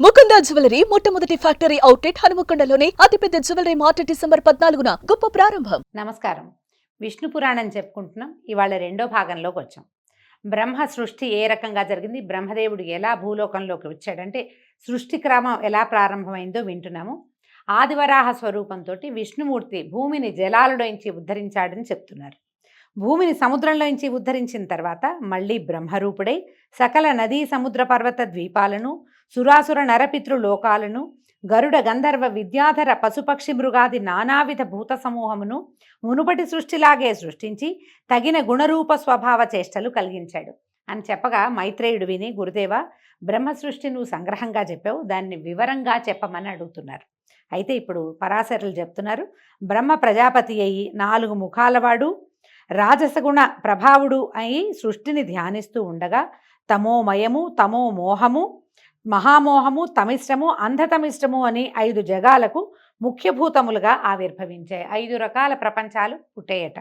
Mukunda jewellery మొట్టమొదటి factory outlet హనుమకొండలోనే అతిపెద్ద jewellery mart December 14న గొప్ప ప్రారంభం. నమస్కారం. విష్ణు పురాణం చెప్పుకుంటున్నాం. ఇవాళ రెండో భాగంలోకి వచ్చాం. బ్రహ్మ సృష్టి ఏ రకంగా జరిగింది, బ్రహ్మదేవుడు ఎలా భూలోకంలోకి వచ్చాడంటే సృష్టి క్రమం ఎలా ప్రారంభమైందో వింటున్నాము. ఆదివరాహ స్వరూపంతో విష్ణుమూర్తి భూమిని జలాలలోంచి ఉద్ధరించాడని చెప్తున్నారు. భూమిని సముద్రంలోంచి ఉద్ధరించిన తర్వాత మళ్ళీ బ్రహ్మరూపుడై సకల నదీ సముద్ర పర్వత ద్వీపాలను, సురాసుర నరపితృ లోకాలను, గరుడ గంధర్వ విద్యాధర పశుపక్షి మృగాది నానావిధ భూత సమూహమును మునుపటి సృష్టిలాగే సృష్టించి తగిన గుణరూప స్వభావ చేష్టలు కలిగించాడు అని చెప్పగా మైత్రేయుడు విని, గురుదేవ, బ్రహ్మ సృష్టి నువ్వు సంగ్రహంగా చెప్పావు, దాన్ని వివరంగా చెప్పమని అడుగుతున్నారు. అయితే ఇప్పుడు పరాశరులు చెప్తున్నారు, బ్రహ్మ ప్రజాపతి అయి 4 ముఖాలవాడు, రాజసగుణ ప్రభావుడు అయి సృష్టిని ధ్యానిస్తూ ఉండగా తమోమయము, తమో మోహము, మహామోహము, తమిష్టము, అంధతమిష్టము అని 5 జగాలకు ముఖ్యభూతములుగా ఆవిర్భవించాయి. 5 రకాల ప్రపంచాలు పుట్టేయట.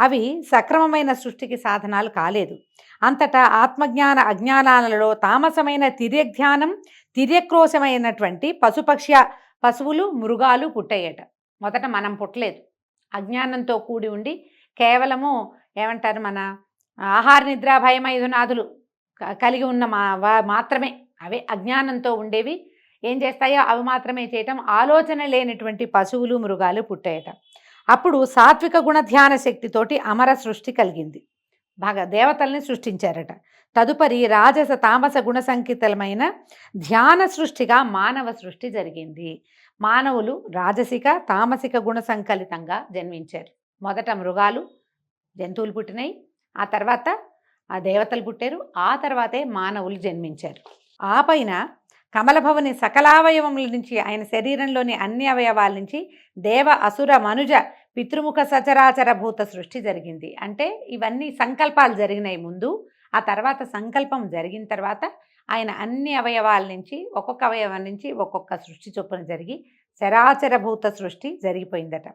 అవి సక్రమమైన సృష్టికి సాధనాలు కాలేదు. అంతటా ఆత్మజ్ఞాన అజ్ఞానాలలో తామసమైన తిర్యజ్ఞానం, తిర్యక్రోశమైనటువంటి పశువులు, మృగాలు పుట్టేయట. మొదట మనం పుట్టలేదు. అజ్ఞానంతో కూడి ఉండి కేవలము ఏమంటారు, మన ఆహార నిద్ర భయ మైథునాదులు కలిగి ఉన్న మాత్రమే, అవే అజ్ఞానంతో ఉండేవి. ఏం చేస్తాయో అవి మాత్రమే చేయటం, ఆలోచన లేనటువంటి పశువులు, మృగాలు పుట్టాయట. అప్పుడు సాత్విక గుణ ధ్యాన శక్తితోటి అమర సృష్టి కలిగింది. బాగా దేవతల్ని సృష్టించారట. తదుపరి రాజస తామస గుణ సంకితమైన ధ్యాన సృష్టిగా మానవ సృష్టి జరిగింది. మానవులు రాజసిక తామసిక గుణ సంకలితంగా జన్మించారు. మొదట మృగాలు, జంతువులు పుట్టినాయి, ఆ తర్వాత ఆ దేవతలు పుట్టారు, ఆ తర్వాతే మానవులు జన్మించారు. ఆ పైన కమలభవని సకలావయవముల నుంచి, ఆయన శరీరంలోని అన్ని అవయవాల నుంచి దేవ అసుర మనుజ పితృముఖ సచరాచర భూత సృష్టి జరిగింది. అంటే ఇవన్నీ సంకల్పాలు జరిగినాయి ముందు, ఆ తర్వాత సంకల్పం జరిగిన తర్వాత ఆయన అన్ని అవయవాల నుంచి ఒక్కొక్క అవయవం నుంచి ఒక్కొక్క సృష్టి చొప్పున జరిగి చరాచర భూత సృష్టి జరిగిపోయిందట.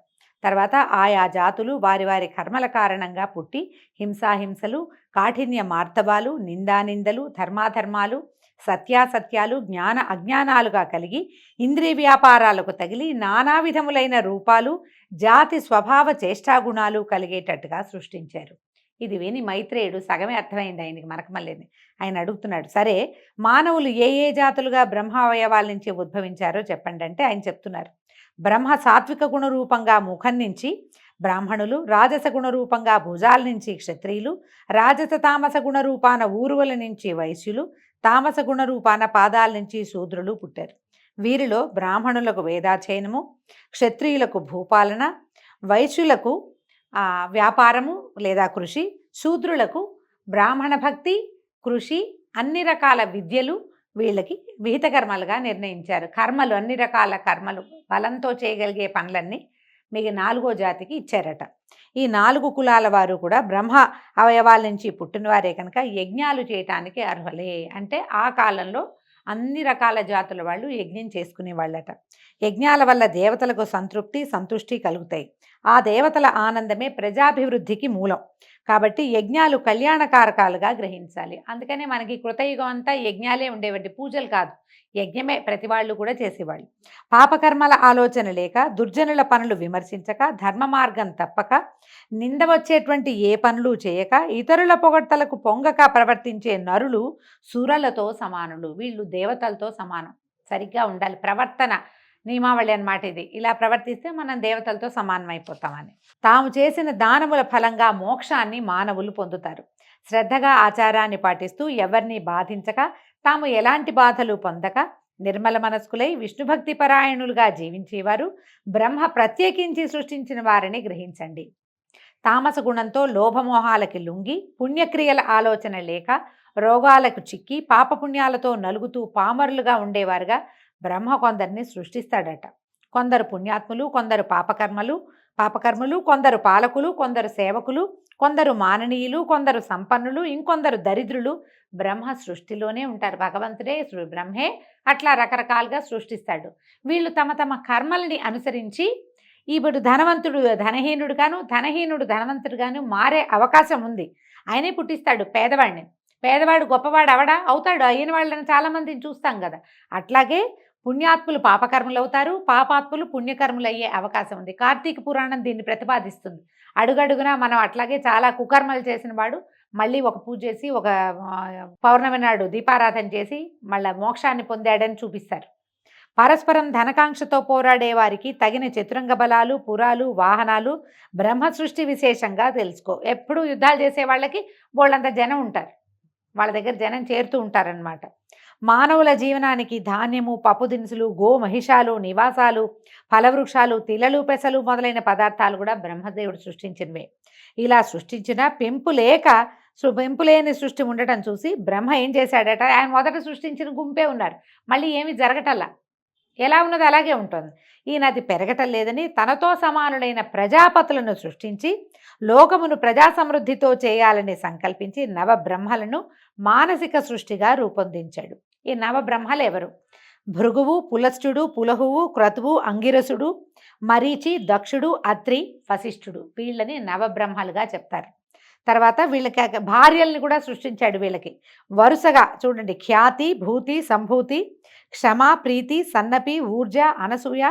తర్వాత ఆయా జాతులు వారి వారి కర్మల కారణంగా పుట్టి హింసాహింసలు, కాఠిన్య మార్తబాలు, నిందానిందలు, ధర్మాధర్మాలు, సత్యాసత్యాలు, జ్ఞాన అజ్ఞానాలుగా కలిగి ఇంద్రియ వ్యాపారాలకు తగిలి నానా విధములైన రూపాలు, జాతి స్వభావ చేష్టాగుణాలు కలిగేటట్టుగా సృష్టించారు. ఇది విని మైత్రేయుడు సగమే అర్థమైంది ఆయనకి, మనకమల్లేని. ఆయన అడుగుతున్నాడు, సరే మానవులు ఏ ఏ జాతులుగా బ్రహ్మ అవయవాల నుంచి ఉద్భవించారో చెప్పండి అంటే ఆయన చెప్తున్నారు, బ్రహ్మ సాత్విక గుణరూపంగా ముఖం నుంచి బ్రాహ్మణులు, రాజస గుణరూపంగా భుజాల నుంచి క్షత్రియులు, రాజస తామస గుణరూపాన ఊరువల నుంచి వైశ్యులు, తామస గుణరూపాన పాదాల నుంచి శూద్రులు పుట్టారు. వీరిలో బ్రాహ్మణులకు వేదాధ్యయనము, క్షత్రియులకు భూపాలన, వైశ్యులకు వ్యాపారము లేదా కృషి, శూద్రులకు బ్రాహ్మణ భక్తి, కృషి, అన్ని రకాల విద్యలు వీళ్ళకి విహిత కర్మలుగా నిర్ణయించారు. కర్మలు, అన్ని రకాల కర్మలు, బలంతో చేయగలిగే పనులన్నీ మీకు 4వ జాతికి ఇచ్చారట. ఈ 4 కులాల వారు కూడా బ్రహ్మ అవయవాల నుంచి పుట్టినవారే కనుక యజ్ఞాలు చేయటానికి అర్హులే. అంటే ఆ కాలంలో అన్ని రకాల జాతుల వాళ్ళు యజ్ఞం చేసుకునే వాళ్ళట. యజ్ఞాల వల్ల దేవతలకు సంతుష్టి కలుగుతాయి. ఆ దేవతల ఆనందమే ప్రజాభివృద్ధికి మూలం. కాబట్టి యజ్ఞాలు కళ్యాణకారకాలుగా గ్రహించాలి. అందుకనే మనకి కృతయుగం అంతా యజ్ఞాలే ఉండేవంటి, పూజలు కాదు, యజ్ఞమే ప్రతి వాళ్ళు కూడా చేసేవాళ్ళు. పాపకర్మల ఆలోచన లేక, దుర్జనుల పనులు విమర్శించక, ధర్మ మార్గం తప్పక, నింద వచ్చేటువంటి ఏ పనులు చేయక, ఇతరుల పొగడ్తలకు పొంగక ప్రవర్తించే నరులు సురలతో సమానులు. వీళ్ళు దేవతలతో సమానం. సరిగ్గా ఉండాలి ప్రవర్తన, నియమావళి అన్నమాట ఇది. ఇలా ప్రవర్తిస్తే మనం దేవతలతో సమానమైపోతామని. తాము చేసిన దానముల ఫలంగా మోక్షాన్ని మానవులు పొందుతారు. శ్రద్ధగా ఆచారాన్ని పాటిస్తూ ఎవరిని బాధించక, తాము ఎలాంటి బాధలు పొందక, నిర్మల మనస్కులై విష్ణుభక్తి పరాయణులుగా జీవించేవారు బ్రహ్మ ప్రత్యేకించి సృష్టించిన వారిని గ్రహించండి. తామస గుణంతో లోభమోహాలకి లొంగి, పుణ్యక్రియల ఆలోచన లేక, రోగాలకు చిక్కి, పాపపుణ్యాలతో నలుగుతూ పామరులుగా ఉండేవారుగా బ్రహ్మ కొందరిని సృష్టిస్తాడట. కొందరు పుణ్యాత్ములు, కొందరు పాపకర్మలు, కొందరు పాలకులు, కొందరు సేవకులు, కొందరు మాననీయులు, కొందరు సంపన్నులు, ఇంకొందరు దరిద్రులు బ్రహ్మ సృష్టిలోనే ఉంటారు. భగవంతుడే బ్రహ్మే అట్లా రకరకాలుగా సృష్టిస్తాడు. వీళ్ళు తమ తమ కర్మల్ని అనుసరించి ఇప్పుడు ధనవంతుడు ధనహీనుడు గాను, ధనహీనుడు ధనవంతుడు గాను మారే అవకాశం ఉంది. ఆయనే పుట్టిస్తాడు పేదవాడిని. పేదవాడు గొప్పవాడు అవడా అవుతాడు, అయిన వాళ్ళని చాలామందిని చూస్తాం కదా. అట్లాగే పుణ్యాత్ములు పాపకర్మలు అవుతారు, పాపాత్ములు పుణ్యకర్మలు అయ్యే అవకాశం ఉంది. కార్తీక పురాణం దీన్ని ప్రతిపాదిస్తుంది. అడుగడుగునా మనం అట్లాగే చాలా కుకర్మలు చేసిన వాడు మళ్ళీ ఒక పూజ చేసి ఒక పౌర్ణమి నాడు దీపారాధన చేసి మళ్ళీ మోక్షాన్ని పొందాడని చూపిస్తారు. పరస్పరం ధనకాంక్షతో పోరాడే వారికి తగిన చతురంగ బలాలు, పురాలు, వాహనాలు బ్రహ్మ సృష్టి విశేషంగా తెలుసుకో. ఎప్పుడూ యుద్ధాలు చేసే వాళ్ళకి బోళ్ళంత జనం ఉంటారు, వాళ్ళ దగ్గర జనం చేరుతూ ఉంటారనమాట. మానవుల జీవనానికి ధాన్యము, పప్పు దినుసులు, మహిషాలు, నివాసాలు, ఫలవృక్షాలు, తిలలు, పెసలు మొదలైన పదార్థాలు కూడా బ్రహ్మదేవుడు సృష్టించినవే. ఇలా సృష్టించిన పెంపులేని సృష్టి ఉండటం చూసి బ్రహ్మ ఏం చేశాడట, ఆయన మొదట సృష్టించిన గుంపే ఉన్నారు, మళ్ళీ ఏమీ జరగటల్లా, ఎలా ఉన్నది అలాగే ఉంటుంది. ఈయన అది పెరగటం లేదని తనతో సమానులైన ప్రజాపతులను సృష్టించి లోకమును ప్రజా సమృద్ధితో చేయాలని సంకల్పించి నవబ్రహ్మలను మానసిక సృష్టిగా రూపొందించాడు. ఈ నవబ్రహ్మలు ఎవరు? భృగువు, పులస్త్యుడు, పులహువు, క్రతువు, అంగిరసుడు, మరీచి, దక్షుడు, అత్రి, వశిష్ఠుడు. వీళ్ళని నవబ్రహ్మలుగా చెప్తారు. తర్వాత వీళ్ళకి భార్యల్ని కూడా సృష్టించాడు. వీళ్ళకి వరుసగా చూడండి, ఖ్యాతి, భూతి, సంభూతి, క్షమ, ప్రీతి, సన్నపి, ఊర్జ, అనసూయ,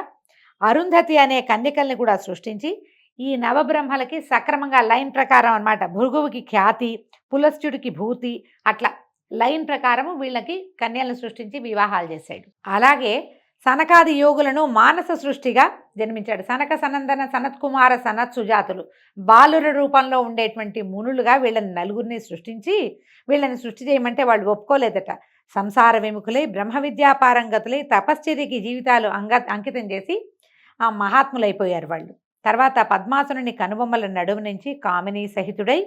అరుంధతి అనే కన్యకల్ని కూడా సృష్టించి ఈ నవబ్రహ్మలకి సక్రమంగా లైన్ ప్రకారం అన్నమాట. భృగువుకి ఖ్యాతి, పులస్త్యుడికి భూతి, అట్లా లైన్ ప్రకారము వీళ్ళకి కన్యలను సృష్టించి వివాహాలు చేశాడు. అలాగే సనకాది యోగులను మానస సృష్టిగా జన్మించాడు. సనక, సనందన, సనత్కుమార, సనత్ సుజాతులు బాలుర రూపంలో ఉండేటువంటి మునులుగా వీళ్ళని నలుగురిని సృష్టించి వీళ్ళని సృష్టి చేయమంటే వాళ్ళు ఒప్పుకోలేదట. సంసార విముఖులై బ్రహ్మ విద్యాపారంగతులై తపశ్చర్యకి జీవితాలు అంకితం చేసి ఆ మహాత్ములైపోయారు వాళ్ళు. తర్వాత పద్మాసుని కనుబొమ్మల నడుము నుంచి కామినీ సహితుడై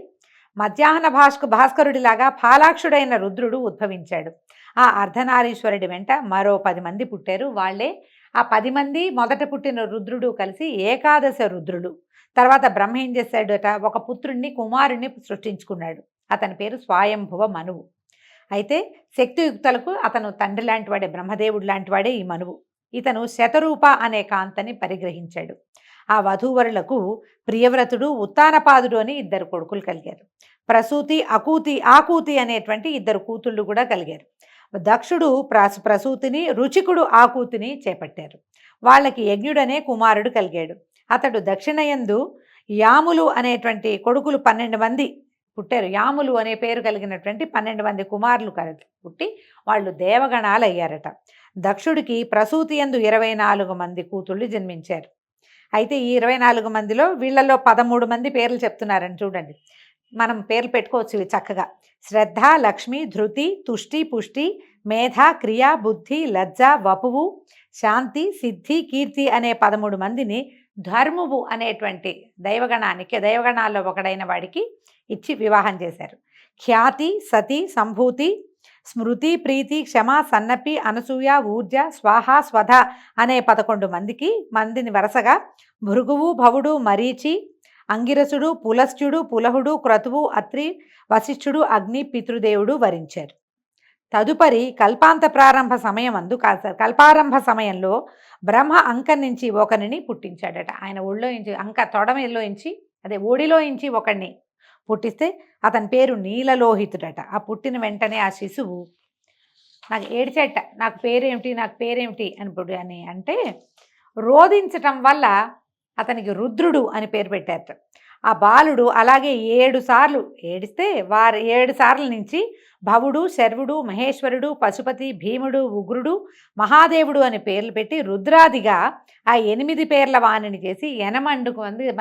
మధ్యాహ్న భాస్కరుడిలాగా ఫాలాక్షుడైన రుద్రుడు ఉద్భవించాడు. ఆ అర్ధనారీశ్వరుడి వెంట మరో 10 మంది పుట్టారు. వాళ్ళే ఆ 10 మంది మొదట పుట్టిన రుద్రుడు కలిసి ఏకాదశ రుద్రుడు. తర్వాత బ్రహ్మ ఏం చేశాడట, ఒక పుత్రుణ్ణి, కుమారుణ్ణి సృష్టించుకున్నాడు. అతని పేరు స్వయంభువ మనువు. అయితే శక్తియుక్తులకు అతను తండ్రి లాంటివాడే, బ్రహ్మదేవుడు లాంటివాడే ఈ మనువు. ఇతను శతరూప అనే కాంతని పరిగ్రహించాడు. ఆ వధూవరులకు ప్రియవ్రతుడు, ఉత్తానపాదుడు అని 2 కొడుకులు కలిగారు. ప్రసూతి, ఆకూతి అనేటువంటి 2 కూతుళ్ళు కూడా కలిగారు. దక్షుడు ప్రసూతిని, రుచికుడు ఆకూతిని చేపట్టారు. వాళ్ళకి యజ్ఞుడనే కుమారుడు కలిగాడు. అతడు దక్షిణయందు యాములు అనేటువంటి కొడుకులు 12 మంది పుట్టారు. యాములు అనే పేరు కలిగినటువంటి 12 మంది కుమారులు పుట్టి వాళ్ళు దేవగణాలు అయ్యారట. దక్షుడికి ప్రసూతి యందు 24 మంది కూతుళ్ళు జన్మించారు. అయితే ఈ 24 మందిలో వీళ్ళల్లో 13 మంది పేర్లు చెప్తున్నారని చూడండి. మనం పేర్లు పెట్టుకోవచ్చు ఇవి చక్కగా. శ్రద్ధ, లక్ష్మి, ధృతి, తుష్టి, పుష్టి, మేధ, క్రియ, బుద్ధి, లజ్జ, వపువు, శాంతి, సిద్ధి, కీర్తి అనే 13 మందిని ధర్మువు అనేటువంటి దైవగణాల్లో ఒకడైన వాడికి ఇచ్చి వివాహం చేశారు. ఖ్యాతి, సతి, సంభూతి, స్మృతి, ప్రీతి, క్షమ, సన్నపి, అనసూయ, ఊర్జ, స్వాహ, స్వధ అనే 11 మందిని వరుసగా భృగువు, భవుడు, మరీచి, అంగిరసుడు, పులస్త్యుడు, పులహుడు, క్రతువు, అత్రి, వశిష్ఠుడు, అగ్ని, పితృదేవుడు వరించారు. తదుపరి కల్పారంభ సమయంలో బ్రహ్మ అంకం నుంచి ఒకరిని పుట్టించాడట. ఆయన ఒడిలో ఇంచి ఒకడిని పుట్టిస్తే అతని పేరు నీలలోహితుడట. ఆ పుట్టిన వెంటనే ఆ శిశువు నాకు ఏడ్చేట, నాకు పేరేమిటి అని అంటే రోధించటం వల్ల అతనికి రుద్రుడు అని పేరు పెట్టారట. ఆ బాలుడు అలాగే 7 సార్లు ఏడిస్తే 7 సార్ల నుంచి భవుడు, శర్వుడు, మహేశ్వరుడు, పశుపతి, భీముడు, ఉగ్రుడు, మహాదేవుడు అని పేర్లు పెట్టి రుద్రాదిగా ఆ 8 పేర్ల వాణిని చేసి 8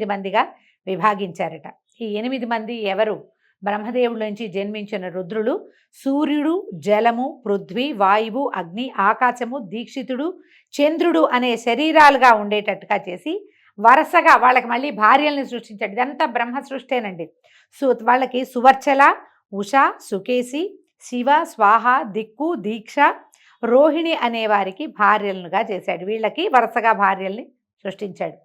మందిగా విభాగించారట. ఈ 8 మంది ఎవరు? బ్రహ్మదేవుడిలోంచి జన్మించిన రుద్రులు సూర్యుడు, జలము, పృథ్వీ, వాయువు, అగ్ని, ఆకాశము, దీక్షితుడు, చంద్రుడు అనే శరీరాలుగా ఉండేటట్టుగా చేసి వరుసగా వాళ్ళకి మళ్ళీ భార్యల్ని సృష్టించాడు. ఇదంతా బ్రహ్మ సృష్టేనండి. వాళ్ళకి సువర్చల, ఉష, సుకేసి, శివ, స్వాహ, దిక్కు, దీక్ష, రోహిణి అనేవారికి భార్యలుగా చేశాడు. వీళ్ళకి వరుసగా భార్యల్ని సృష్టించాడు.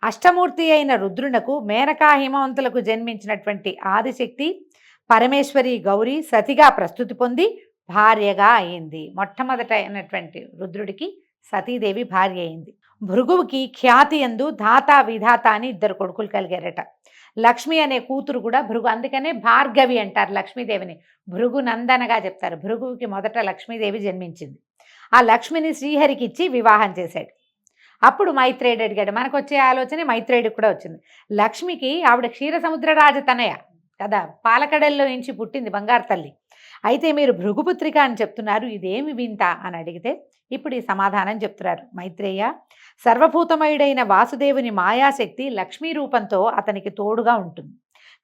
అష్టమూర్తి అయిన రుద్రునకు మేనకా హిమవంతులకు జన్మించినటువంటి ఆదిశక్తి పరమేశ్వరి గౌరీ సతిగా ప్రస్తుతి పొంది భార్యగా అయింది. మొట్టమొదట అయినటువంటి రుద్రుడికి సతీదేవి భార్య అయింది. భృగువుకి ఖ్యాతి యందు ధాత విధాత అని 2 కొడుకులు కలిగారట. లక్ష్మి అనే కూతురు కూడా భృగు, అందుకనే భార్గవి అంటారు లక్ష్మీదేవిని. భృగు నందనగా చెప్తారు. భృగువుకి మొదట లక్ష్మీదేవి జన్మించింది. ఆ లక్ష్మిని శ్రీహరికి ఇచ్చి వివాహం చేశాడు. అప్పుడు మైత్రేయుడు అడిగాడు. మనకు వచ్చే ఆలోచన మైత్రేయుడికి కూడా వచ్చింది. లక్ష్మికి ఆవిడ క్షీరసముద్ర రాజతనయ కదా, పాలకడల్లో నుంచి పుట్టింది బంగారు తల్లి. అయితే మీరు భృగుపుత్రిక అని చెప్తున్నారు, ఇదేమి వింత అని అడిగితే ఇప్పుడు ఈ సమాధానం చెప్తున్నారు. మైత్రేయ, సర్వభూతమయుడైన వాసుదేవుని మాయాశక్తి లక్ష్మీ రూపంతో అతనికి తోడుగా ఉంటుంది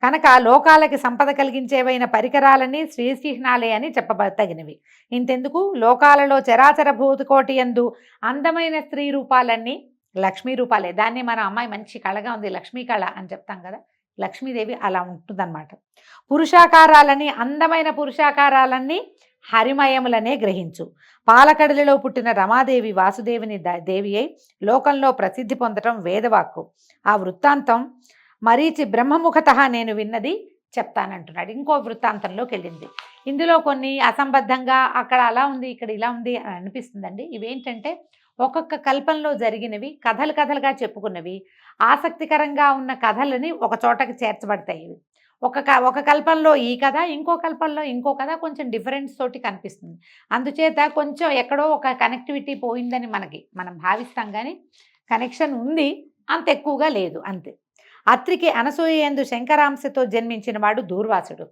కనుక లోకాలకి సంపద కలిగించేవైన పరికరాలన్నీ శ్రీచిహ్నాలే అని చెప్పబడతగినవి. ఇంతెందుకు, లోకాలలో చరాచర భూతకోటి యందు అందమైన స్త్రీ రూపాలన్నీ లక్ష్మీ రూపాలే. దాన్ని మన అమ్మాయి మంచి కళగా ఉంది, లక్ష్మీ కళ అని చెప్తాం కదా, లక్ష్మీదేవి అలా ఉంటుందన్నమాట. పురుషాకారాలని, అందమైన పురుషాకారాలన్నీ హరిమయములనే గ్రహించు. పాలకడలిలో పుట్టిన రమాదేవి వాసుదేవుని దేవి అయి లోకంలో ప్రసిద్ధి పొందటం వేదవాక్కు. ఆ వృత్తాంతం మరీచి బ్రహ్మముఖత నేను విన్నది చెప్తానంటున్నాడు. ఇంకో వృత్తాంతంలోకి వెళ్ళింది. ఇందులో కొన్ని అసంబద్ధంగా అక్కడ అలా ఉంది ఇక్కడ ఇలా ఉంది అని అనిపిస్తుందండి. ఇవేంటంటే ఒక్కొక్క కల్పంలో జరిగినవి, కథలు కథలుగా చెప్పుకున్నవి, ఆసక్తికరంగా ఉన్న కథలని ఒక చోటకి చేర్చబడతాయి. ఇవి ఒక కల్పంలో ఈ కథ, ఇంకో కల్పంలో ఇంకో కథ, కొంచెం డిఫరెన్స్ తోటి కనిపిస్తుంది. అందుచేత కొంచెం ఎక్కడో ఒక కనెక్టివిటీ పోయిందని మనం భావిస్తాం, కానీ కనెక్షన్ ఉంది, అంత ఎక్కువగా లేదు, అంతే. అత్రికి అనసూయందు శంకరాంశతో జన్మించిన వాడు దూర్వాసుడు.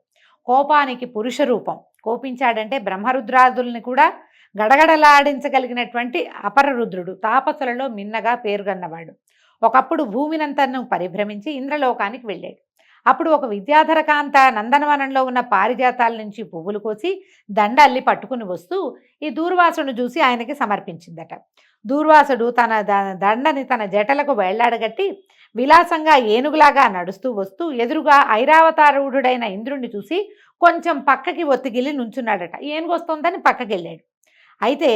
కోపానికి పురుష రూపం. కోపించాడంటే బ్రహ్మరుద్రాదుల్ని కూడా గడగడలాడించగలిగినటువంటి అపరరుద్రుడు. తాపసులలో మిన్నగా పేరుగన్నవాడు. ఒకప్పుడు భూమినంతను పరిభ్రమించి ఇంద్రలోకానికి వెళ్ళాడు. అప్పుడు ఒక విద్యాధర కాంత నందనవనంలో ఉన్న పారిజాతాల నుంచి పువ్వులు కోసి దండ అల్లి పట్టుకుని వస్తూ ఈ దూర్వాసును చూసి ఆయనకి సమర్పించిందట. దూర్వాసుడు తన దండని తన జటలకు వేళ్లాడగట్టి విలాసంగా ఏనుగులాగా నడుస్తూ వస్తూ ఎదురుగా ఐరావతారూఢుడైన ఇంద్రుణ్ణి చూసి కొంచెం పక్కకి ఒత్తిగిల్లి నుంచున్నాడట. ఏనుగు వస్తుందని పక్కకి వెళ్ళాడు. అయితే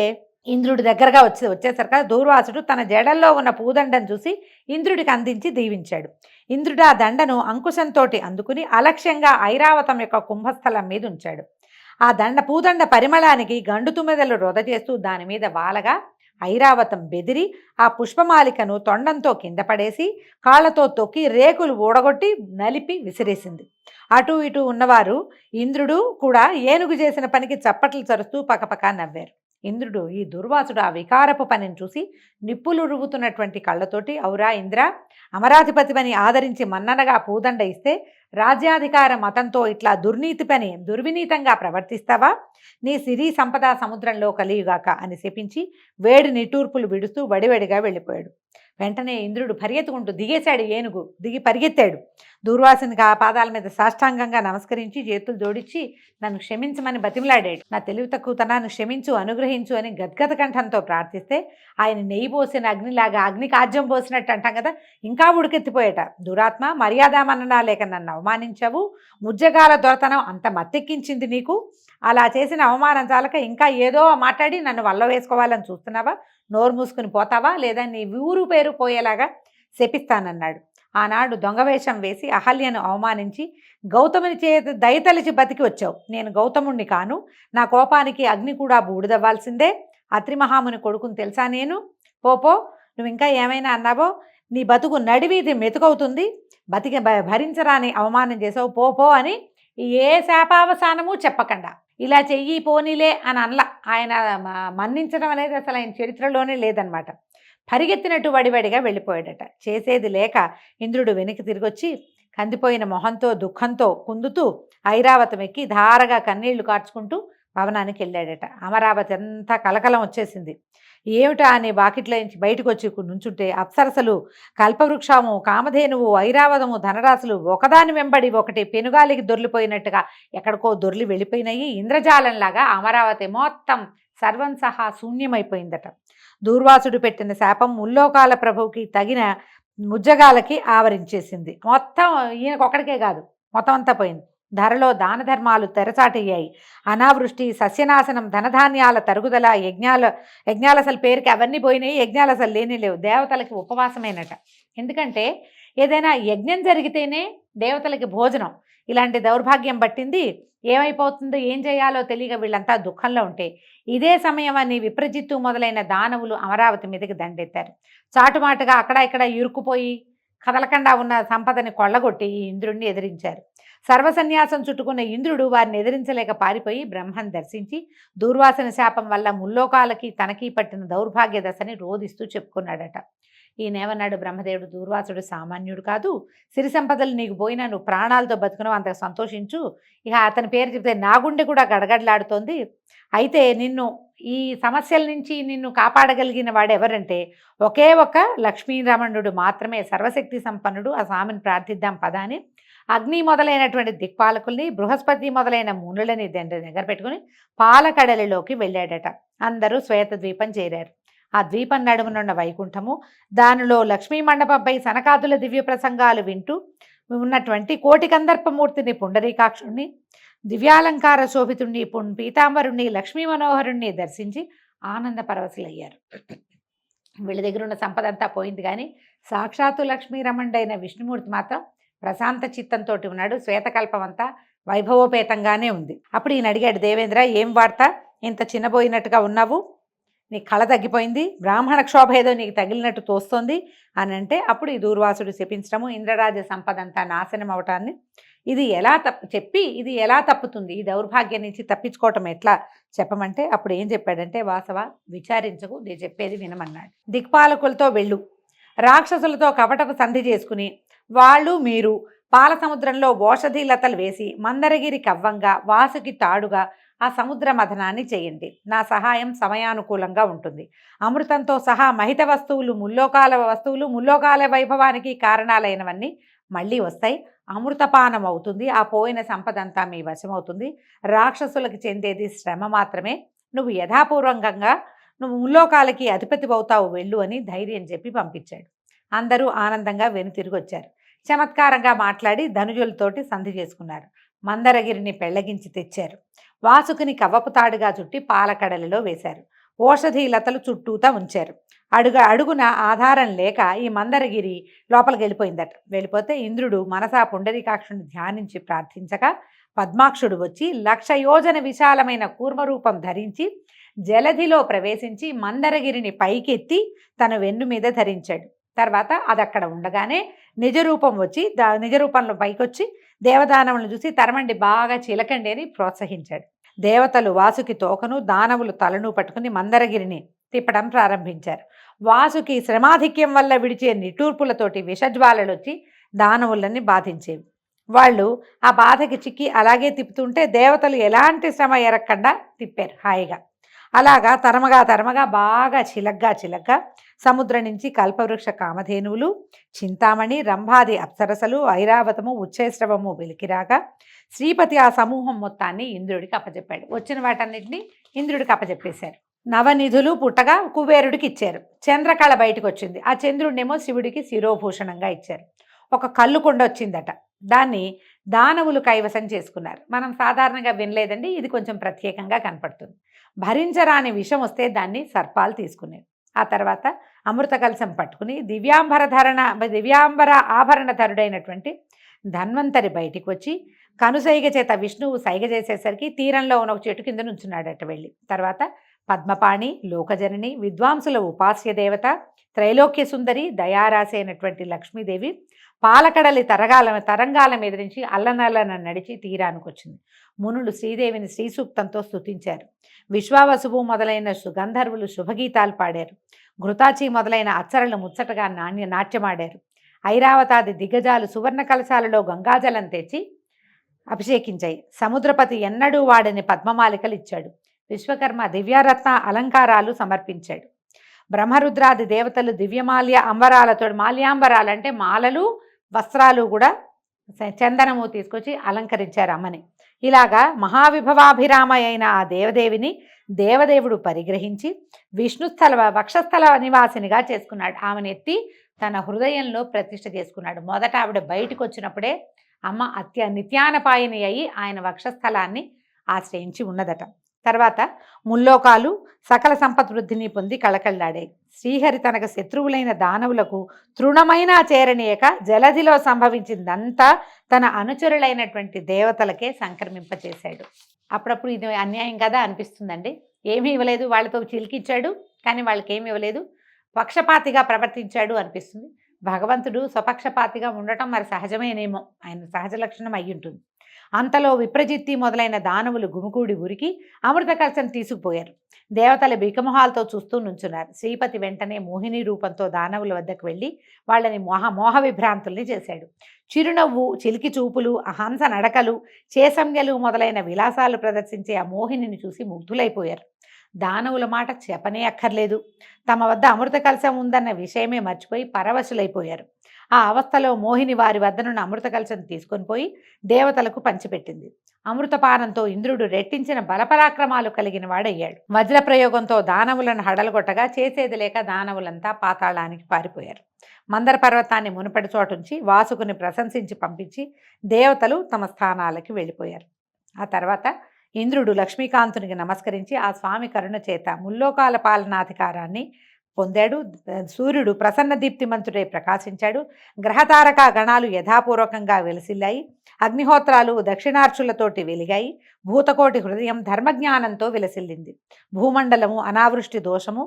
ఇంద్రుడి దగ్గరగా వచ్చేసరికి దూర్వాసుడు తన జడల్లో ఉన్న పూదండను చూసి ఇంద్రుడికి అందించి దీవించాడు. ఇంద్రుడు ఆ దండను అంకుశంతో అందుకుని అలక్ష్యంగా ఐరావతం యొక్క కుంభస్థలం మీద ఉంచాడు. ఆ పూదండ పరిమళానికి గండు తుమ్మెదలు రొద చేస్తూ దాని మీద వాలగా ఐరావతం బెదిరి ఆ పుష్పమాలికను తొండంతో కింద పడేసి కాళ్లతో తొక్కి రేకులు ఊడగొట్టి నలిపి విసిరేసింది. అటు ఇటు ఉన్నవారు ఇంద్రుడు కూడా ఏనుగు చేసిన పనికి చప్పట్లు చరుస్తూ పకపక నవ్వారు. ఇంద్రుడు ఈ దుర్వాసుడు ఆ వికారపు పనిని చూసి నిప్పులు రువ్వుతున్నటువంటి కళ్ళతోటి, ఔరా ఇంద్ర, అమరాధిపతిపని ఆదరించి మన్ననగా పూదండ ఇస్తే రాజ్యాధికార మతంతో ఇట్లా దుర్వినీతంగా ప్రవర్తిస్తావా? నీ సిరి సంపద సముద్రంలో కలియుగాక అని శపించి వేడి నిట్టూర్పులు విడుస్తూ వడివడిగా వెళ్ళిపోయాడు. వెంటనే ఇంద్రుడు పరిగెత్తుకుంటూ దిగేశాడు. ఏనుగు దిగి పరిగెత్తాడు. దూర్వాసునికి ఆ పాదాల మీద సాష్టాంగంగా నమస్కరించి చేతులు జోడించి నన్ను క్షమించమని బతిమలాడాడు. నా తెలివి తక్కువతనాన్ని క్షమించు, అనుగ్రహించు అని గద్గద కంఠంతో ప్రార్థిస్తే ఆయన నెయ్యి పోసిన అగ్నిలాగా, అగ్నికి ఆజ్యం పోసినట్టు అంటాం కదా, ఇంకా ఉడికెత్తిపోయేట. దురాత్మ, మర్యాదామన్ననా లేక నన్ను అవమానించావు. ముజ్జగాల దొరతనం అంత మత్తెక్కించింది నీకు. అలా చేసిన అవమానం చాలక ఇంకా ఏదో మాట్లాడి నన్ను వల్ల వేసుకోవాలని చూస్తున్నావా? నోరు మూసుకుని పోతావా, లేదా నీ ఊరు పేరు పోయేలాగా శపిస్తానన్నాడు. ఆనాడు దొంగవేషం వేసి అహల్యను అవమానించి గౌతముని చేతి దయతలిచి బతికి వచ్చావు. నేను గౌతముణ్ణి కాను. నా కోపానికి అగ్ని కూడా బూడిదవ్వాల్సిందే. అత్రిమహాముని కొడుకుని తెలుసా నేను? పోపో, నువ్వు ఇంకా ఏమైనా అన్నావో నీ బతుకు నడివీధి మెతుకవుతుంది. భరించరాని అవమానం చేసావు, పోపో అని ఏ శాపావసానము చెప్పకుండా ఇలా చెయ్యి పోనీలే అని అనలా. ఆయన మన్నించడం అనేది అసలు ఆయన చరిత్రలోనే లేదనమాట. పరిగెత్తినట్టు వడివడిగా వెళ్ళిపోయాడట. చేసేది లేక ఇంద్రుడు వెనక్కి తిరిగొచ్చి కందిపోయిన మొహంతో దుఃఖంతో కుందుతూ ఐరావతం ఎక్కి ధారగా కన్నీళ్లు కార్చుకుంటూ భవనానికి వెళ్ళాడట. అమరావతి అంతా కలకలం వచ్చేసింది. ఏమిటా అని వాకిట్లో నుంచి బయటకు వచ్చి నుంచుంటే అప్సరసలు, కల్పవృక్షము, కామధేనువు, ఐరావతము, ధనరాశులు ఒకదాని వెంబడి ఒకటి పెనుగాలికి దొర్లిపోయినట్టుగా ఎక్కడికో దొర్లి వెళ్ళిపోయినాయి. ఇంద్రజాలంలాగా అమరావతి మొత్తం సర్వం సహా శూన్యమైపోయిందట. దూర్వాసుడు పెట్టిన శాపం ముల్లోకాల ప్రభువుకి తగిన ముజ్జగాలకి ఆవరించేసింది. మొత్తం ఈయనకొక్కడికే కాదు, మొత్తం అంతా పోయింది. ధరలో దాన ధర్మాలు తెరచాటయ్యాయి. అనావృష్టి, సస్యనాశనం, ధనధాన్యాల తరుగుదల, యజ్ఞాలు అసలు పేరుకి అవన్నీ పోయినాయి. యజ్ఞాలు అసలు లేనే లేవు. దేవతలకి ఉపవాసమేనట. ఎందుకంటే ఏదైనా యజ్ఞం జరిగితేనే దేవతలకి భోజనం. ఇలాంటి దౌర్భాగ్యం పట్టింది, ఏమైపోతుందో ఏం చేయాలో తెలియక వీళ్ళంతా దుఃఖంలో ఉంటే ఇదే సమయం అని విప్రజిత్తు మొదలైన దానవులు అమరావతి మీదకి దండెత్తారు. చాటుమాటుగా అక్కడ ఇక్కడ ఇరుక్కుపోయి కదలకుండా ఉన్న సంపదని కొల్లగొట్టి ఈ ఇంద్రుణ్ణి ఎదిరించారు. సర్వసన్యాసం చుట్టుకున్న ఇంద్రుడు వారిని ఎదిరించలేక పారిపోయి బ్రహ్మను దర్శించి దూర్వాసన శాపం వల్ల ముల్లోకాలకి తనకి పట్టిన దౌర్భాగ్య దశని రోధిస్తూ చెప్పుకున్నాడట. ఈయనేమన్నాడు బ్రహ్మదేవుడు, దూర్వాసుడు సామాన్యుడు కాదు, సిరి సంపదలు నీకు పోయినా నువ్వు ప్రాణాలతో బతుకునవు, అంత సంతోషించు. ఇక అతని పేరు చెప్తే నా గుండె కూడా గడగడలాడుతోంది. అయితే నిన్ను ఈ సమస్యల నుంచి నిన్ను కాపాడగలిగిన వాడు ఎవరంటే ఒకే ఒక లక్ష్మీరమణుడు మాత్రమే, సర్వశక్తి సంపన్నుడు. ఆ స్వామిని ప్రార్థిద్దాం పదాని అగ్ని మొదలైనటువంటి దిక్పాలకుల్ని, బృహస్పతి మొదలైన మునులని దగ్గర పెట్టుకుని పాలకడలిలోకి వెళ్ళాడట. అందరూ శ్వేత ద్వీపం చేరారు. ఆ ద్వీపం నడుమునున్న వైకుంఠము, దానిలో లక్ష్మీ మండపంపై సనకాదుల దివ్య ప్రసంగాలు వింటూ ఉన్నటువంటి కోటి కందర్పమూర్తిని, పుండరీకాక్షుణ్ణి, దివ్యాలంకార శోభితుణ్ణి, పీతాంబరుణ్ణి, లక్ష్మీ మనోహరుణ్ణి దర్శించి ఆనంద పరవశులయ్యారు. వీళ్ళ దగ్గర ఉన్న సంపద అంతా పోయింది, కానీ సాక్షాత్తు లక్ష్మీరమణుడైన విష్ణుమూర్తి మాత్రం ప్రశాంత చిత్తంతో ఉన్నాడు. శ్వేతకల్పం అంతా వైభవోపేతంగానే ఉంది. అప్పుడు ఈయన అడిగాడు, దేవేంద్ర ఏం వార్త, ఇంత చిన్నబోయినట్టుగా ఉన్నావు, నీ కళ తగ్గిపోయింది, బ్రాహ్మణ క్షోభ ఏదో నీకు తగిలినట్టు తోస్తోంది అని అంటే, అప్పుడు ఈ దూర్వాసుడు శపించడము, ఇంద్రరాజ సంపద అంతా నాశనం అవటాన్ని, ఇది ఎలా తప్పుతుంది, ఈ దౌర్భాగ్యం నుంచి తప్పించుకోవటం ఎట్లా చెప్పమంటే, అప్పుడు ఏం చెప్పాడంటే, వాసవ విచారించకు, నేను చెప్పేది వినమన్నాడు. దిక్పాలకులతో వెళ్ళు, రాక్షసులతో కపటపు సంధి చేసుకుని వాళ్ళు మీరు పాల సముద్రంలో ఓషధి లతలు వేసి మందరగిరి కవ్వంగా వాసుకి తాడుగా ఆ సముద్ర మథనాన్ని చేయండి. నా సహాయం సమయానుకూలంగా ఉంటుంది. అమృతంతో సహా మహిత వస్తువులు, ముల్లోకాల వైభవానికి కారణాలైనవన్నీ మళ్ళీ వస్తాయి. అమృతపానం అవుతుంది. ఆ పోయిన సంపదంతా మీ వశమవుతుంది. రాక్షసులకు చెందేది శ్రమ మాత్రమే. నువ్వు యథాపూర్వకంగా నువ్వు ముల్లోకాలకి అధిపతి అవుతావు, వెళ్ళు అని ధైర్యం చెప్పి పంపించాడు. అందరూ ఆనందంగా వెనుతిరిగి వచ్చారు. చమత్కారంగా మాట్లాడి ధనుజులతోటి సంధి చేసుకున్నారు. మందరగిరిని పెళ్లగించి తెచ్చారు. వాసుకుని కవ్వపు తాడుగా చుట్టి పాలకడలిలో వేశారు. ఓషధి లతలు చుట్టూతా ఉంచారు. అడుగున ఆధారం లేక ఈ మందరగిరి లోపలికి వెళ్ళిపోయిందట. వెళ్ళిపోతే ఇంద్రుడు మనసా పుండరీకాక్షుని ధ్యానించి ప్రార్థించగా పద్మాక్షుడు వచ్చి 1,00,000 యోజన విశాలమైన కూర్మరూపం ధరించి జలధిలో ప్రవేశించి మందరగిరిని పైకెత్తి తన వెన్ను మీద ధరించాడు. తర్వాత అది అక్కడ ఉండగానే నిజరూపం వచ్చి నిజరూపంలో పైకొచ్చి దేవదానవులను చూసి తరమండి, బాగా చిలకండి అని ప్రోత్సహించాడు. దేవతలు వాసుకి తోకను, దానవులు తలను పట్టుకుని మందరగిరిని తిప్పడం ప్రారంభించారు. వాసుకి శ్రమాధిక్యం వల్ల విడిచే నిట్టూర్పులతోటి విషజ్వాలలు వచ్చి దానవులని బాధించేవి. వాళ్ళు ఆ బాధకి చిక్కి అలాగే తిప్పుతుంటే దేవతలు ఎలాంటి శ్రమ ఎరక్కుండా తిప్పారు హాయిగా. అలాగా తరమగా బాగా చిలగ్గా సముద్రం నుంచి కల్పవృక్ష కామధేనువులు, చింతామణి, రంభాది అప్సరసలు, ఐరావతము, ఉచ్చైశ్రవము వెలికిరాగా శ్రీపతి ఆ సమూహం మొత్తాన్ని ఇంద్రుడికి అప్పచెప్పాడు. వచ్చిన వాటన్నిటిని ఇంద్రుడికి అప్పచెప్పేశారు. నవనిధులు పుట్టగా కుబేరుడికి ఇచ్చారు. చంద్రకళ బయటకు వచ్చింది. ఆ చంద్రుడినేమో శివుడికి శిరోభూషణంగా ఇచ్చారు. ఒక కళ్ళు కొండ వచ్చిందట, దాన్ని దానవులు కైవసం చేసుకున్నారు. మనం సాధారణంగా వినలేదండి, ఇది కొంచెం ప్రత్యేకంగా కనపడుతుంది. భరించరాని విషం వస్తే దాన్ని సర్పాలు తీసుకునేవి. ఆ తర్వాత అమృత కలశం పట్టుకుని దివ్యాంబర ఆభరణ ధరుడైనటువంటి ధన్వంతరి బయటికి వచ్చి కనుసైగ చేత విష్ణువు సైగ చేసేసరికి తీరంలో ఉన్న ఒక చెట్టు కింద నుంచున్నాడట వెళ్ళి. తర్వాత పద్మపాణి, లోకజనని, విద్వాంసుల ఉపాస్య దేవత, త్రైలోక్య సుందరి, దయారాశి అయినటువంటి లక్ష్మీదేవి పాలకడలి తరంగాల మీద నుంచి అల్లనల్లన నడిచి తీరానికి వచ్చింది. మునులు శ్రీదేవిని శ్రీసూక్తంతో స్తుతించారు. విశ్వావసువు మొదలైన గంధర్వులు శుభగీతాలు పాడారు. ఘృతాచి మొదలైన అచ్చరలు ముచ్చటగా నాట్యమాడారు. ఐరావతాది దిగ్గజాలు సువర్ణ కలశాలలో గంగాజలం తెచ్చి అభిషేకించాయి. సముద్రపతి ఎన్నడూ వాడని పద్మమాలికలు ఇచ్చాడు. విశ్వకర్మ దివ్యరత్న అలంకారాలు సమర్పించాడు. బ్రహ్మరుద్రాది దేవతలు దివ్యమాల్య అంబరాలతో, మాల్యాంబరాలు అంటే మాలలు, వస్త్రాలు కూడా చందనము తీసుకొచ్చి అలంకరించారు అమ్మని. ఇలాగా మహావిభవాభిరామ అయిన ఆ దేవదేవిని దేవదేవుడు పరిగ్రహించి వక్షస్థల నివాసినిగా చేసుకున్నాడు. ఆమెను ఎత్తి తన హృదయంలో ప్రతిష్ఠ చేసుకున్నాడు. మొదట ఆవిడ బయటకు వచ్చినప్పుడే అమ్మ నిత్యానపాయిని అయి ఆయన వక్షస్థలాన్ని ఆశ్రయించి ఉన్నదట. తర్వాత ముల్లోకాలు సకల సంపద్వృద్ధిని పొంది కళకళలాడాయి. శ్రీహరి తనకు శత్రువులైన దానవులకు తృణమైనా చేరనీయక జలధిలో సంభవించిందంతా తన అనుచరులైనటువంటి దేవతలకే సంక్రమింపచేశాడు. అప్పుడప్పుడు ఇది అన్యాయం కదా అనిపిస్తుందండి. ఏమీ ఇవ్వలేదు, వాళ్ళతో చిలికిచ్చాడు కానీ వాళ్ళకి ఏమి ఇవ్వలేదు, పక్షపాతిగా ప్రవర్తించాడు అనిపిస్తుంది. భగవంతుడు స్వపక్షపాతిగా ఉండటం మరి సహజమేనేమో, ఆయన సహజ లక్షణం అయి ఉంటుంది. అంతలో విప్రజిత్తి మొదలైన దానవులు గుమికూడి ఉరికి అమృత కలశం తీసుకుపోయారు. దేవతల బికమొహాలతో చూస్తూ నుంచున్నారు. శ్రీపతి వెంటనే మోహిని రూపంతో దానవుల వద్దకు వెళ్ళి వాళ్ళని మోహ విభ్రాంతుల్ని చేశాడు. చిరునవ్వు, చిలికి చూపులు, హంస నడకలు, చేసంజ్ఞలు మొదలైన విలాసాలు ప్రదర్శించే ఆ మోహినిని చూసి ముగ్ధులైపోయారు. దానవుల మాట చెప్పనే అక్కర్లేదు. తమ వద్ద అమృత కలశం ఉందన్న విషయమే మర్చిపోయి పరవశులైపోయారు. ఆ అవస్థలో మోహిని వారి వద్దనున్న అమృత కలశం తీసుకొని పోయి దేవతలకు పంచిపెట్టింది. అమృతపానంతో ఇంద్రుడు రెట్టించిన బలపరాక్రమాలు కలిగిన వాడయ్యాడు. వజ్రప్రయోగంతో దానవులను హడలగొట్టగా చేసేది లేక దానవులంతా పాతాళానికి పారిపోయారు. మందర పర్వతాన్ని మునుపటి చోటుంచి వాసుకుని ప్రశంసించి పంపించి దేవతలు తమ స్థానాలకి వెళ్ళిపోయారు. ఆ తర్వాత ఇంద్రుడు లక్ష్మీకాంతునికి నమస్కరించి ఆ స్వామి కరుణ చేత ముల్లోకాల పాలనాధికారాన్ని పొందాడు. సూర్యుడు ప్రసన్న దీప్తిమంతుడై ప్రకాశించాడు. గ్రహతారక గణాలు యథాపూర్వకంగా వెలసిల్లాయి. అగ్నిహోత్రాలు దక్షిణార్చులతోటి వెలిగాయి. భూతకోటి హృదయం ధర్మజ్ఞానంతో విలసిల్లింది. భూమండలము అనావృష్టి దోషము,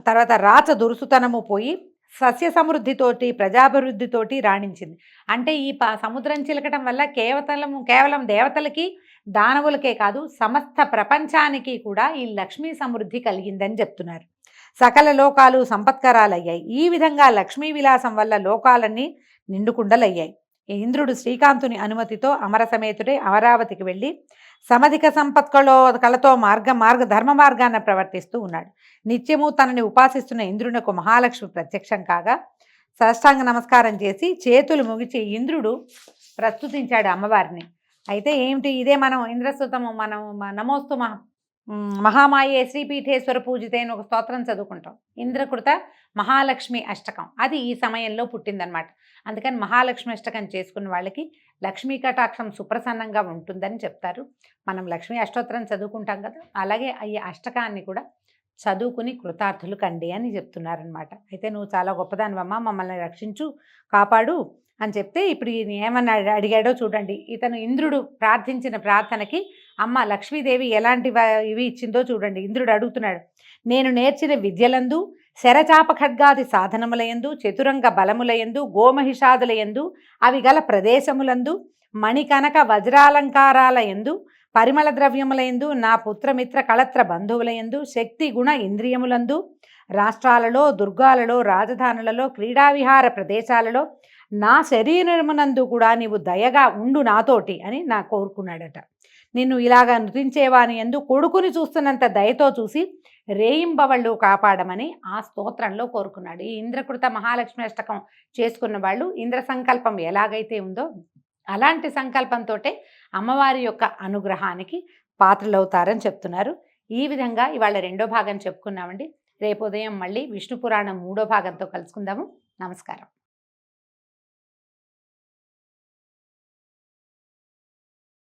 తర్వాత రాచ దురుసుతనము పోయి సస్య సమృద్ధితోటి ప్రజాభివృద్ధితోటి రాణించింది. అంటే ఈ సముద్రం చిలకటం వల్ల కేవలం దేవతలకి దానవులకే కాదు సమస్త ప్రపంచానికి కూడా ఈ లక్ష్మీ సమృద్ధి కలిగిందని చెప్తున్నారు. సకల లోకాలు సంపత్కరాలయ్యాయి. ఈ విధంగా లక్ష్మీ విలాసం వల్ల లోకాలన్నీ నిండుకుండలయ్యాయి. ఇంద్రుడు శ్రీకాంతుని అనుమతితో అమరసమేతుడై అమరావతికి వెళ్ళి సమధిక కళతో ధర్మ మార్గాన్ని ప్రవర్తిస్తూ ఉన్నాడు. నిత్యము తనని ఉపాసిస్తున్న ఇంద్రునకు మహాలక్ష్మి ప్రత్యక్షం కాగా సాష్టాంగ నమస్కారం చేసి చేతులు ముగిచి ఇంద్రుడు ప్రస్తుతించాడు అమ్మవారిని. అయితే ఏమిటి, ఇదే మనం ఇంద్రస్తుతము, మనం నమోస్తు మహామాయే శ్రీపీఠేశ్వర పూజితే అని ఒక స్తోత్రం చదువుకుంటాం. ఇంద్రకృత మహాలక్ష్మి అష్టకం అది ఈ సమయంలో పుట్టిందనమాట. అందుకని మహాలక్ష్మి అష్టకం చేసుకున్న వాళ్ళకి లక్ష్మీ కటాక్షం సుప్రసన్నంగా ఉంటుందని చెప్తారు. మనం లక్ష్మీ అష్టోత్తరం చదువుకుంటాం కదా, అలాగే ఈ అష్టకాన్ని కూడా చదువుకుని కృతార్థులు కండి అని చెప్తున్నారనమాట. అయితే నువ్వు చాలా గొప్పదానివమ్మ, మమ్మల్ని రక్షించు, కాపాడు అని చెప్తే ఇప్పుడు ఈయన ఏమన్నా అడిగాడో చూడండి. ఇతను ఇంద్రుడు ప్రార్థించిన ప్రార్థనకి అమ్మ లక్ష్మీదేవి ఎలాంటి ఇవి ఇచ్చిందో చూడండి. ఇంద్రుడు అడుగుతున్నాడు, నేను నేర్చిన విద్యలందు, శరచాప ఖడ్గాది సాధనములయందు, చతురంగ బలములయందు, గోమహిషాదులయందు, అవి గల ప్రదేశములందు, మణికనక వజ్రాలంకారాలయందు, పరిమళ ద్రవ్యములయందు, నా పుత్రమిత్ర కళత్ర బంధువులయందు, శక్తి గుణ ఇంద్రియములందు, రాష్ట్రాలలో, దుర్గాలలో, రాజధానులలో, క్రీడావిహార ప్రదేశాలలో, నా శరీరమునందు కూడా నీవు దయగా ఉండు నాతోటి అని నా కోరుకున్నాడట. నిన్ను ఇలాగా నృతించేవాని ఎందు కొడుకుని చూస్తున్నంత దయతో చూసి రేయింబవళ్ళు కాపాడమని ఆ స్తోత్రంలో కోరుకున్నాడు. ఈ ఇంద్రకృత మహాలక్ష్మి అష్టకం చేసుకున్న వాళ్ళు ఇంద్ర సంకల్పం ఎలాగైతే ఉందో అలాంటి సంకల్పంతో అమ్మవారి యొక్క అనుగ్రహానికి పాత్రలవుతారని చెప్తున్నారు. ఈ విధంగా ఇవాళ రెండో భాగం చెప్పుకున్నామండి. రేపు ఉదయం మళ్ళీ విష్ణు పురాణం 3వ భాగంతో కలుసుకుందాము. నమస్కారం.